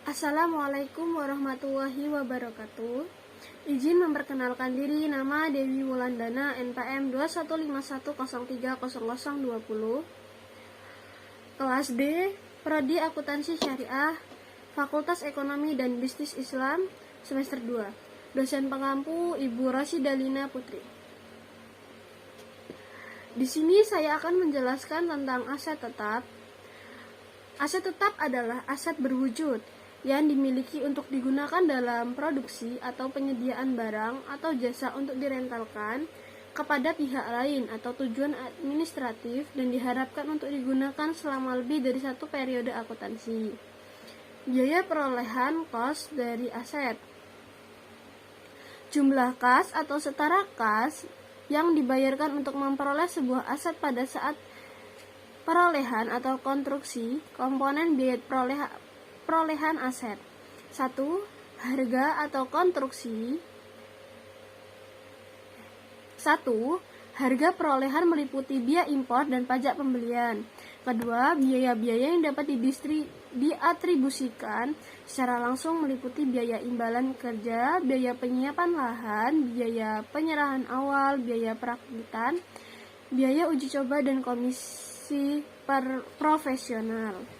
Assalamualaikum warahmatullahi wabarakatuh. Izin memperkenalkan diri, nama Dewi Wulandana, NPM 2151030020. Kelas D, Prodi Akuntansi Syariah, Fakultas Ekonomi dan Bisnis Islam, semester 2. Dosen pengampu Ibu Rasidalina Putri. Di sini saya akan menjelaskan tentang aset tetap. Aset tetap adalah aset berwujud yang dimiliki untuk digunakan dalam produksi atau penyediaan barang atau jasa untuk direntalkan kepada pihak lain atau tujuan administratif dan diharapkan untuk digunakan selama lebih dari satu periode akuntansi. Biaya perolehan kos dari aset. Jumlah kas atau setara kas yang dibayarkan untuk memperoleh sebuah aset pada saat perolehan atau konstruksi komponen biaya perolehan aset. 1. Harga atau konstruksi. 1. Harga perolehan meliputi biaya impor dan pajak pembelian. Kedua, biaya-biaya yang dapat diatribusikan secara langsung meliputi biaya imbalan kerja, biaya penyiapan lahan, biaya penyerahan awal, biaya perakitan, biaya uji coba dan komisi profesional.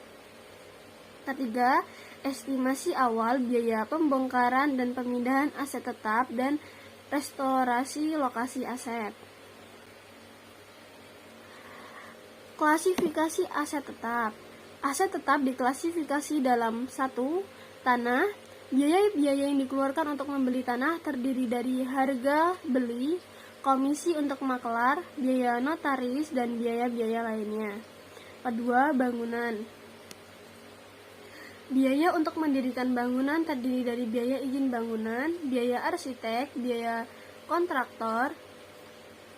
Ketiga, estimasi awal biaya pembongkaran dan pemindahan aset tetap dan restorasi lokasi aset. Klasifikasi aset tetap. Aset tetap diklasifikasi dalam 1. Tanah. Biaya-biaya yang dikeluarkan untuk membeli tanah terdiri dari harga beli, komisi untuk makelar, biaya notaris, dan biaya-biaya lainnya. Kedua, bangunan. Biaya untuk mendirikan bangunan terdiri dari biaya izin bangunan, biaya arsitek, biaya kontraktor.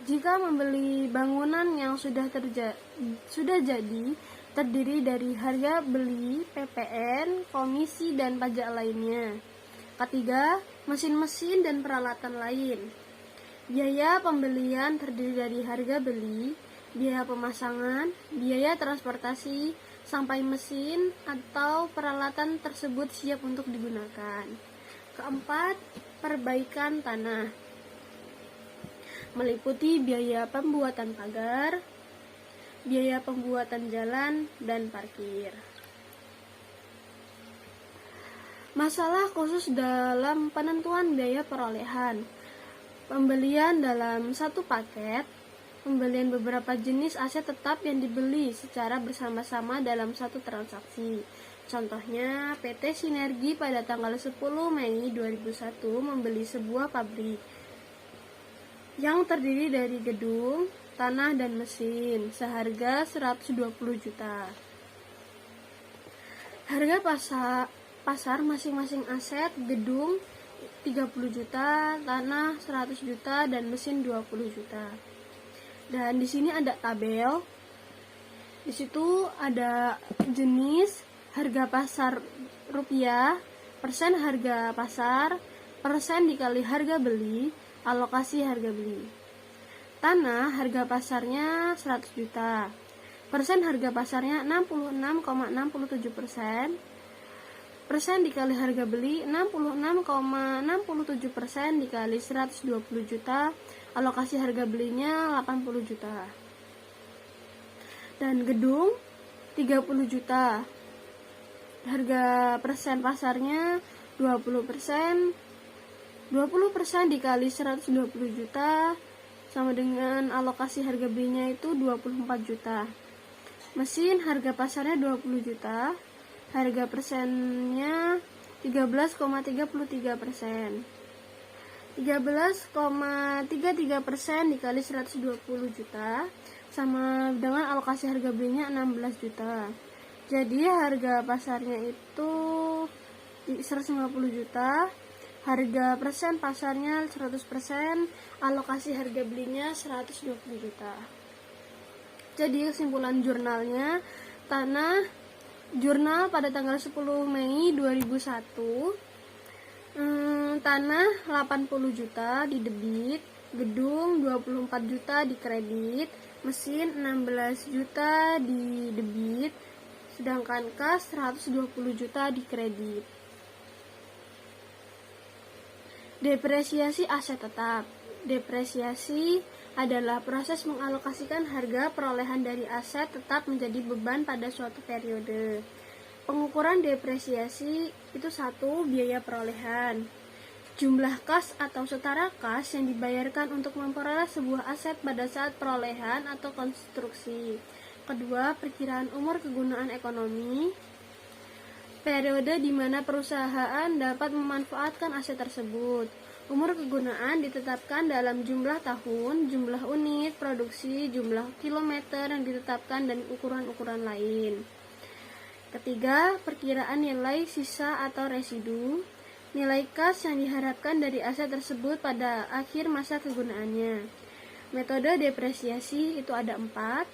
Jika membeli bangunan yang sudah jadi, terdiri dari harga beli, PPN, komisi, dan pajak lainnya. Ketiga, mesin-mesin dan peralatan lain. Biaya pembelian terdiri dari harga beli, biaya pemasangan, biaya transportasi, sampai mesin atau peralatan tersebut siap untuk digunakan. Keempat, perbaikan tanah. Meliputi biaya pembuatan pagar, biaya pembuatan jalan, dan parkir. Masalah khusus dalam penentuan biaya perolehan. Pembelian dalam satu paket, pembelian beberapa jenis aset tetap yang dibeli secara bersama-sama dalam satu transaksi. Contohnya, PT Sinergi pada tanggal 10 Mei 2001 membeli sebuah pabrik yang terdiri dari gedung, tanah, dan mesin seharga 120 juta. Harga pasar masing-masing aset, gedung 30 juta, tanah 100 juta, dan mesin 20 juta. Dan di sini ada tabel. Di situ ada jenis, harga pasar rupiah, persen harga pasar, persen dikali harga beli, alokasi harga beli. Tanah harga pasarnya 100 juta. Persen harga pasarnya 66,67%. Persen dikali harga beli 66,67% dikali 120 juta. Alokasi harga belinya 80 juta. Dan gedung 30 juta. Harga persen pasarnya 20%. 20% dikali 120 juta sama dengan alokasi harga belinya itu 24 juta. Mesin harga pasarnya 20 juta. Harga persennya 13,33%. 13,33% dikali 120 juta sama dengan alokasi harga belinya 16 juta. Jadi harga pasarnya itu 150 juta, harga persen pasarnya 100%, alokasi harga belinya 120 juta. Jadi kesimpulan jurnalnya, jurnal pada tanggal 10 Mei 2001, tanah 80 juta di debit, gedung 24 juta di kredit, mesin 16 juta di debit, sedangkan kas 120 juta di kredit. Depresiasi aset tetap. Depresiasi adalah proses mengalokasikan harga perolehan dari aset tetap menjadi beban pada suatu periode. Pengukuran depresiasi itu satu, biaya perolehan. Jumlah kas atau setara kas yang dibayarkan untuk memperoleh sebuah aset pada saat perolehan atau konstruksi. Kedua, perkiraan umur kegunaan ekonomi. Periode di mana perusahaan dapat memanfaatkan aset tersebut. Umur kegunaan ditetapkan dalam jumlah tahun, jumlah unit produksi, jumlah kilometer yang ditetapkan, dan ukuran-ukuran lain. Ketiga, perkiraan nilai sisa atau residu. Nilai kas yang diharapkan dari aset tersebut pada akhir masa kegunaannya. Metode depresiasi itu ada 4,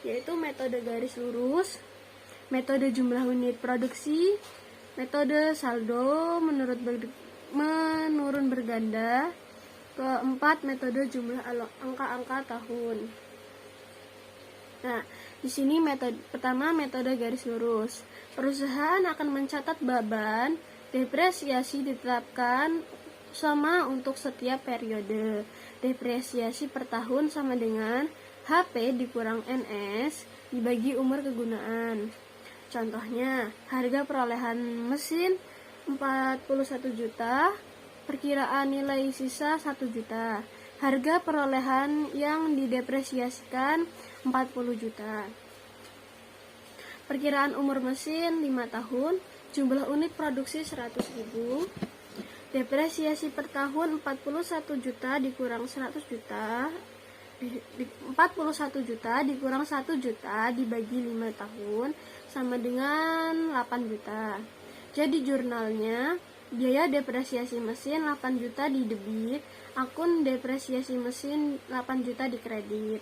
yaitu metode garis lurus, metode jumlah unit produksi, metode saldo menurun berganda, keempat metode jumlah angka-angka tahun. Nah, di sini pertama metode garis lurus. Perusahaan akan mencatat beban depresiasi ditetapkan sama untuk setiap periode. Depresiasi per tahun sama dengan HP dikurang NS dibagi umur kegunaan. Contohnya, harga perolehan mesin 41 juta, perkiraan nilai sisa 1 juta. Harga perolehan yang didepresiasikan 40 juta. Perkiraan umur mesin 5 tahun, jumlah unit produksi 100.000. Depresiasi per tahun 41 juta dikurang 100 juta. 41 juta dikurang 1 juta dibagi 5 tahun sama dengan 8 juta. Jadi jurnalnya, biaya depresiasi mesin 8 juta di debit, akun depresiasi mesin 8 juta di kredit.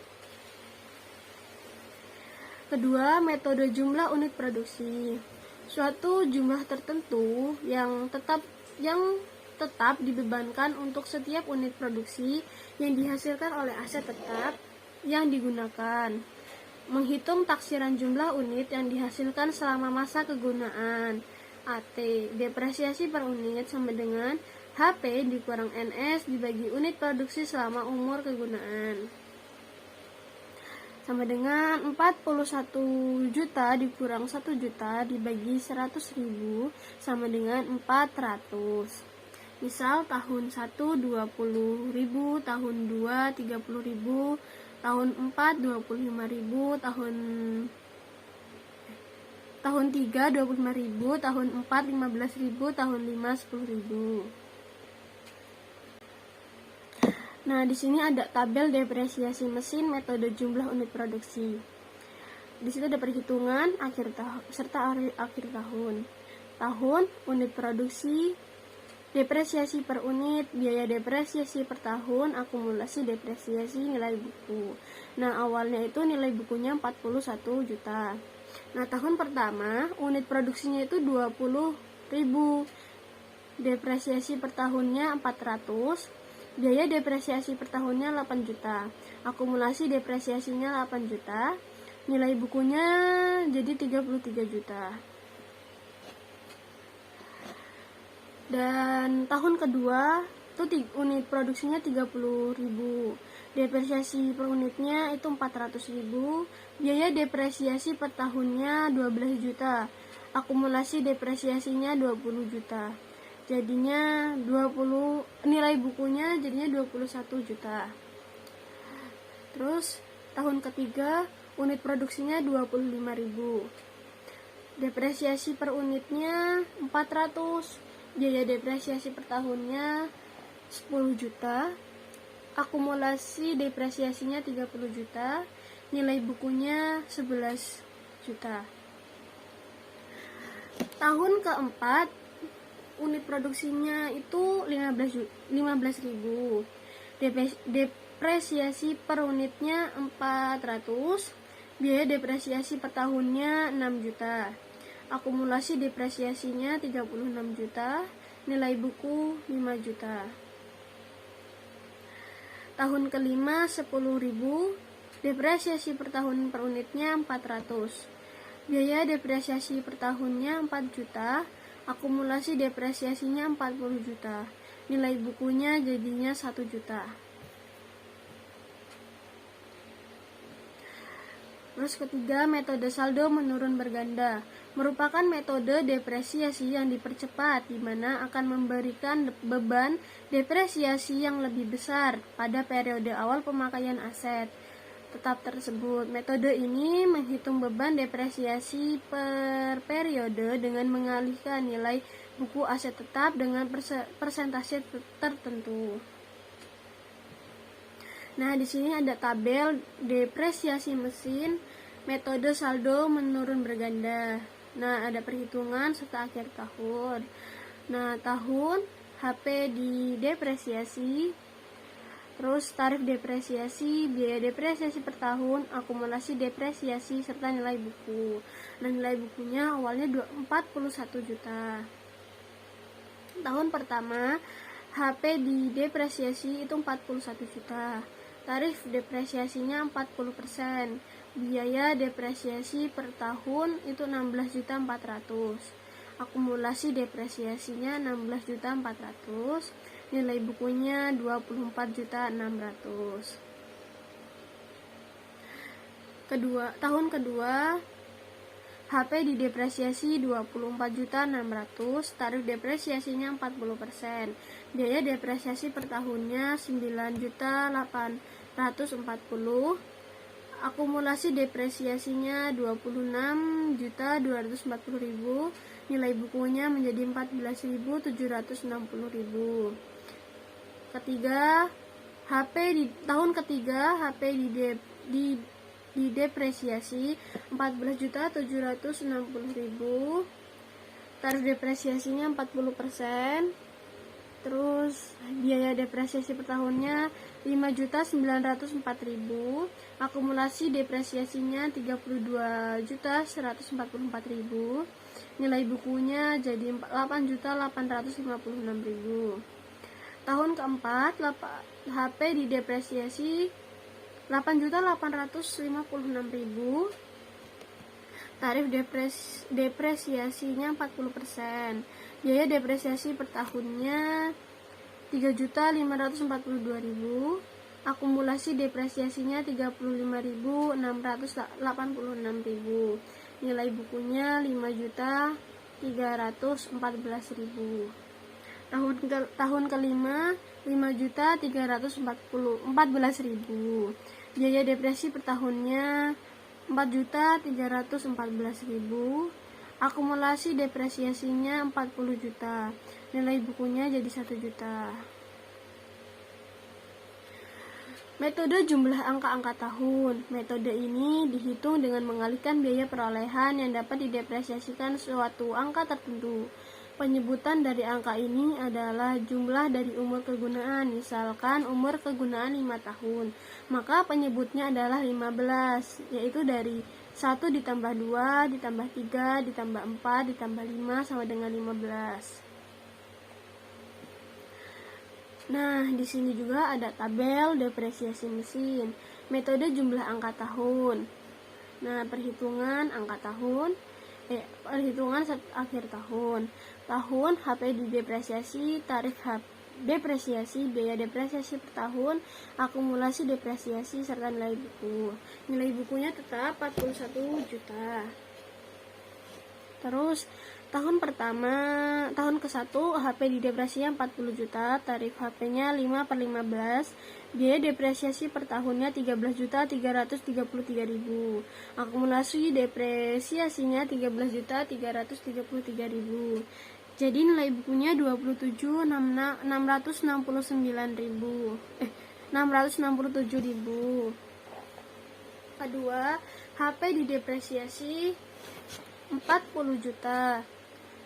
Kedua, metode jumlah unit produksi. Suatu jumlah tertentu yang tetap dibebankan untuk setiap unit produksi yang dihasilkan oleh aset tetap yang digunakan. Menghitung taksiran jumlah unit yang dihasilkan selama masa kegunaan. AT, depresiasi per unit sama dengan HP dikurang NS dibagi unit produksi selama umur kegunaan. Sama dengan 41 juta dikurang 1 juta dibagi 100.000 sama dengan 400. Misal tahun 1 20.000, tahun 2 30.000, tahun 4 25.000, tahun 3 25.000, tahun 4 15.000, tahun 5 10.000. Nah, di sini ada tabel depresiasi mesin metode jumlah unit produksi. Di situ ada perhitungan akhir tahun. Tahun, unit produksi, depresiasi per unit, biaya depresiasi per tahun, akumulasi depresiasi, nilai buku. Nah, awalnya itu nilai bukunya 41 juta. Nah, tahun pertama unit produksinya itu 20.000. Depresiasi per tahunnya 400. Biaya depresiasi per tahunnya 8 juta. Akumulasi depresiasinya 8 juta. Nilai bukunya jadi 33 juta. Dan tahun kedua itu unit produksinya 30.000. Depresiasi per unitnya itu 400.000. Biaya depresiasi per tahunnya 12 juta. Akumulasi depresiasinya 20 juta. Jadinya nilai bukunya jadinya 21 juta. Terus tahun ketiga unit produksinya 25.000. Depresiasi per unitnya 400. Biaya depresiasi per tahunnya 10 juta. Akumulasi depresiasinya 30 juta. Nilai bukunya 11 juta. Tahun keempat unit produksinya itu 15.000. Depresiasi per unitnya 400. Biaya depresiasi per tahunnya 6 juta. Akumulasi depresiasinya 36 juta. Nilai buku 5 juta. Tahun kelima 10.000. Depresiasi per tahun per unitnya 400. Biaya depresiasi per tahunnya 4 juta. Akumulasi depresiasinya 40 juta. nilai bukunya jadinya 1 juta. Terus ketiga, metode saldo menurun berganda merupakan metode depresiasi yang dipercepat, di mana akan memberikan beban depresiasi yang lebih besar pada periode awal pemakaian aset tetap tersebut. Metode ini menghitung beban depresiasi per periode dengan mengalihkan nilai buku aset tetap dengan persentase tertentu. Nah, di sini ada tabel depresiasi mesin metode saldo menurun berganda. Nah, ada perhitungan serta akhir tahun. Nah, tahun HP didepresiasi, terus tarif depresiasi, biaya depresiasi per tahun, akumulasi depresiasi serta nilai buku. Nah, nilai bukunya awalnya 41 juta. Tahun pertama HP didepresiasi itu 41 juta. Tarif depresiasinya 40%. Biaya depresiasi per tahun itu 16.400.000. Akumulasi depresiasinya 16.400.000. Nilai bukunya 24.600.000. Tahun kedua HP didepresiasi 24.600.000, tarif depresiasinya 40%. Biaya depresiasi per tahunnya 9.840.000. Akumulasi depresiasinya 26.240.000. Nilai bukunya menjadi 14.760.000. Tahun ketiga HP didepresiasi 14.760.000. Tarif depresiasinya 40%. Terus biaya depresiasi per tahunnya 5.904.000. Akumulasi depresiasinya 32.144.000. Nilai bukunya jadi 8.856.000. Tahun keempat HP didepresiasi 8.856.000. Tarif depresiasinya 40%. Biaya depresiasi per tahunnya 3.542.000. Akumulasi depresiasinya 35.686.000. Nilai bukunya 5.314.000. Tahun kelima 5.314.000. Biaya depresi per tahunnya 4.314.000. Akumulasi depresiasinya 40 juta. Nilai bukunya jadi 1 juta. Metode jumlah angka-angka tahun. Metode ini dihitung dengan mengalihkan biaya perolehan yang dapat didepresiasikan suatu angka tertentu. Penyebutan dari angka ini adalah jumlah dari umur kegunaan. Misalkan umur kegunaan 5 tahun, maka penyebutnya adalah 15, yaitu dari 1 ditambah 2, ditambah 3, ditambah 4, ditambah 5 sama dengan 15. Nah, di sini juga ada tabel depresiasi mesin, metode jumlah angka tahun. Nah, perhitungan akhir tahun. Tahun HP didepresiasi, tarif depresiasi, biaya depresiasi per tahun, akumulasi depresiasi serta nilai buku. Nilai bukunya tetap 41 juta. Terus tahun ke-1 HP didepresiasi 40 juta, tarif HP-nya 5/15, biaya depresiasi per tahunnya 13.333.000. Akumulasi depresiasinya 13.333.000. Jadi nilai bukunya 667.000. Kedua, HP didepresiasi 40 juta.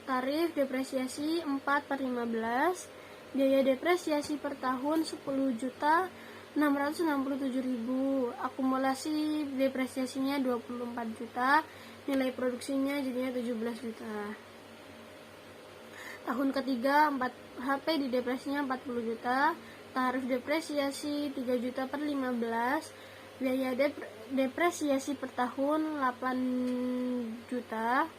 Tarif depresiasi 4/15. Biaya depresiasi per tahun 10.667.000. Akumulasi depresiasinya 24 juta. Nilai produksinya jadinya 17 juta. Tahun ketiga HP didepresiasinya 40 juta. Tarif depresiasi 3 juta per 15. Biaya depresiasi per tahun 8 juta.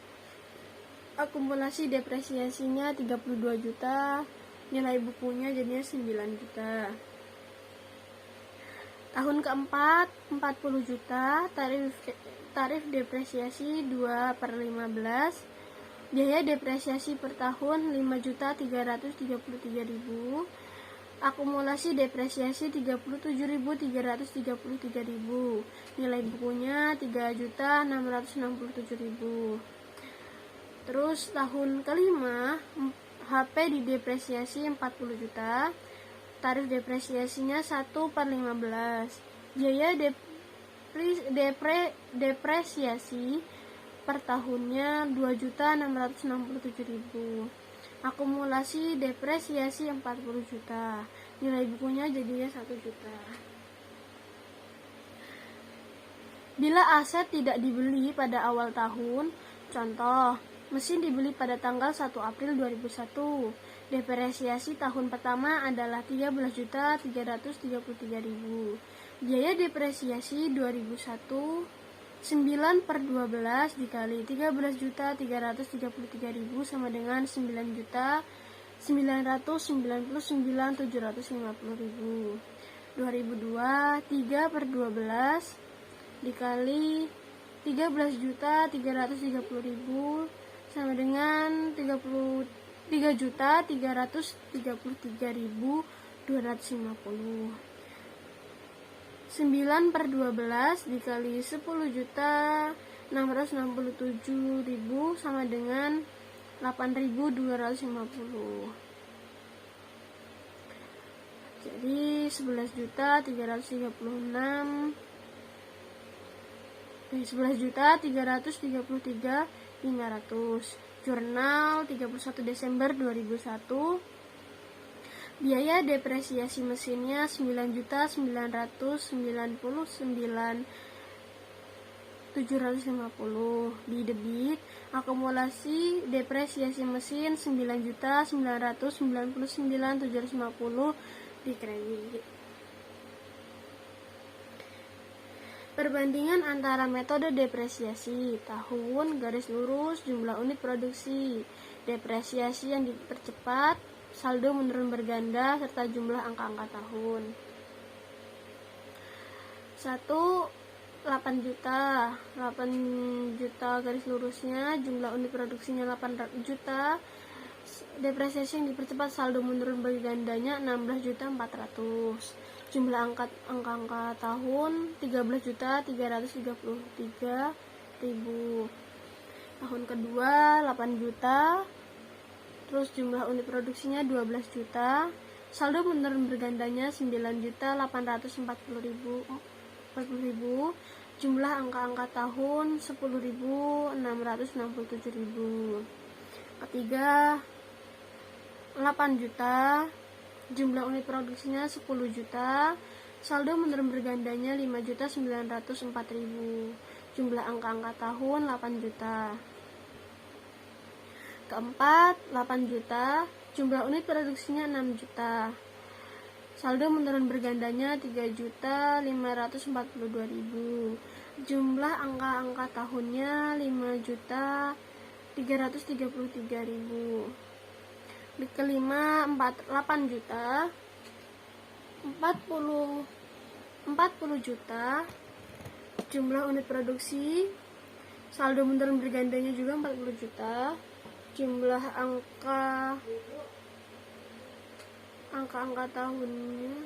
Akumulasi depresiasinya 32 juta. Nilai bukunya jadinya 9 juta. Tahun keempat 40 juta, tarif depresiasi 2/15, biaya depresiasi per tahun 5.333.000, akumulasi depresiasi 37.333.000, nilai bukunya 3.667.000. Terus tahun kelima HP didepresiasi 40 juta, tarif depresiasinya 1/15, biaya depresiasi per tahunnya 2.667.000, akumulasi depresiasi 40 juta, nilai bukunya jadinya 1 juta. Bila aset tidak dibeli pada awal tahun, contoh, mesin dibeli pada tanggal 1 April 2001, depresiasi tahun pertama adalah 13.333.000. Biaya depresiasi 2001 9/12 dikali 13.333.000 sama dengan 9.999.750.000. 2002 3/12 dikali 13.330.000 sama dengan 3.333.250. 9/12 dikali 10.667.000 sama dengan 8.250. Jadi 11.333.500. Jurnal 31 Desember 2001. Biaya depresiasi mesinnya 9.999.750 di debit, akumulasi depresiasi mesin 9.999.750 di kredit. Perbandingan antara metode depresiasi tahun, garis lurus, jumlah unit produksi, depresiasi yang dipercepat, saldo menurun berganda, serta jumlah angka-angka tahun. 8 juta garis lurusnya, jumlah unit produksinya 8 juta, depresiasi yang dipercepat, saldo menurun bergandanya 16.400.000. Jumlah angka-angka tahun 13.333.000. Tahun kedua 8 juta. Terus jumlah unit produksinya 12 juta. Saldo menurun bergandanya 9.840.000. Jumlah angka-angka tahun 10.667.000. Ketiga 8 juta. Jumlah unit produksinya 10 juta, saldo menurun bergandanya 5.904.000. Jumlah angka-angka tahun 8 juta. Keempat, 8 juta, jumlah unit produksinya 6 juta. Saldo menurun bergandanya 3.542.000. Jumlah angka-angka tahunnya 5.333.000. Di kelima 8 juta, 40 juta, jumlah unit produksi, saldo menurun bergandanya juga 40 juta, jumlah angka tahunnya,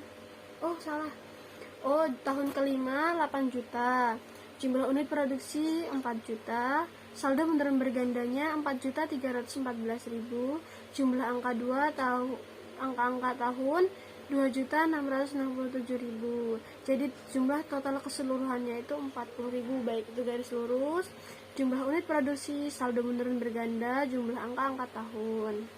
tahun kelima 8 juta, jumlah unit produksi 4 juta, saldo menurun bergandanya 4.314.000. Jumlah angka angka tahun 2.667.000. Jadi jumlah total keseluruhannya itu 40.000, baik itu garis lurus, jumlah unit produksi, saldo menurun berganda, jumlah angka tahun.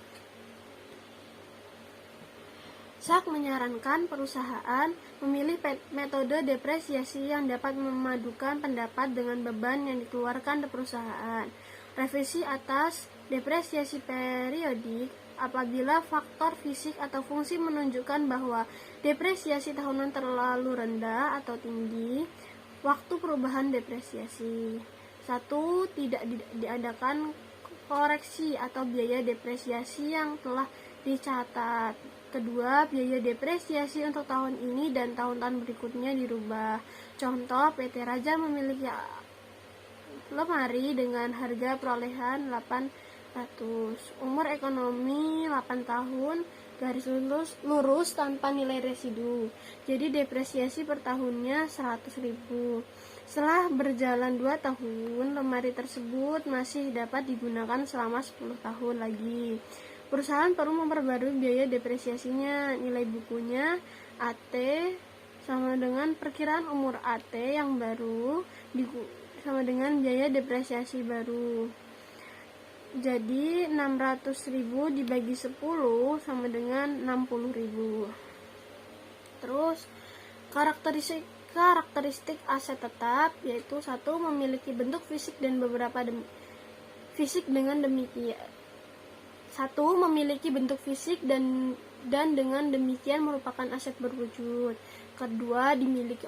SAK menyarankan perusahaan memilih metode depresiasi yang dapat memadukan pendapat dengan beban yang dikeluarkan perusahaan. Revisi atas depresiasi periodik apabila faktor fisik atau fungsi menunjukkan bahwa depresiasi tahunan terlalu rendah atau tinggi. Waktu perubahan depresiasi. 1. Tidak diadakan koreksi atau biaya depresiasi yang telah dicatat. Kedua, biaya depresiasi untuk tahun ini dan tahun-tahun berikutnya dirubah. Contoh, PT Raja memiliki lemari dengan harga perolehan 800. Umur ekonomi 8 tahun, garis lurus tanpa nilai residu. Jadi depresiasi per tahunnya 100.000. Setelah berjalan 2 tahun, lemari tersebut masih dapat digunakan selama 10 tahun lagi. Perusahaan perlu memperbarui biaya depresiasinya. Nilai bukunya AT sama dengan perkiraan umur AT yang baru sama dengan biaya depresiasi baru. Jadi 600.000 dibagi 10 sama dengan 60.000. Terus karakteristik aset tetap yaitu 1. Memiliki bentuk fisik dan beberapa fisik dengan demikian. 1. Memiliki bentuk fisik dan dengan demikian merupakan aset berwujud. Kedua, dimiliki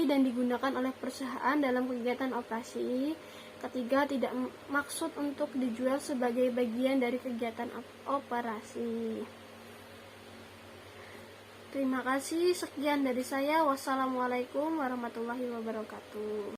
dan digunakan oleh perusahaan dalam kegiatan operasi. Ketiga, tidak maksud untuk dijual sebagai bagian dari kegiatan operasi. Terima kasih, sekian dari saya. Wassalamualaikum warahmatullahi wabarakatuh.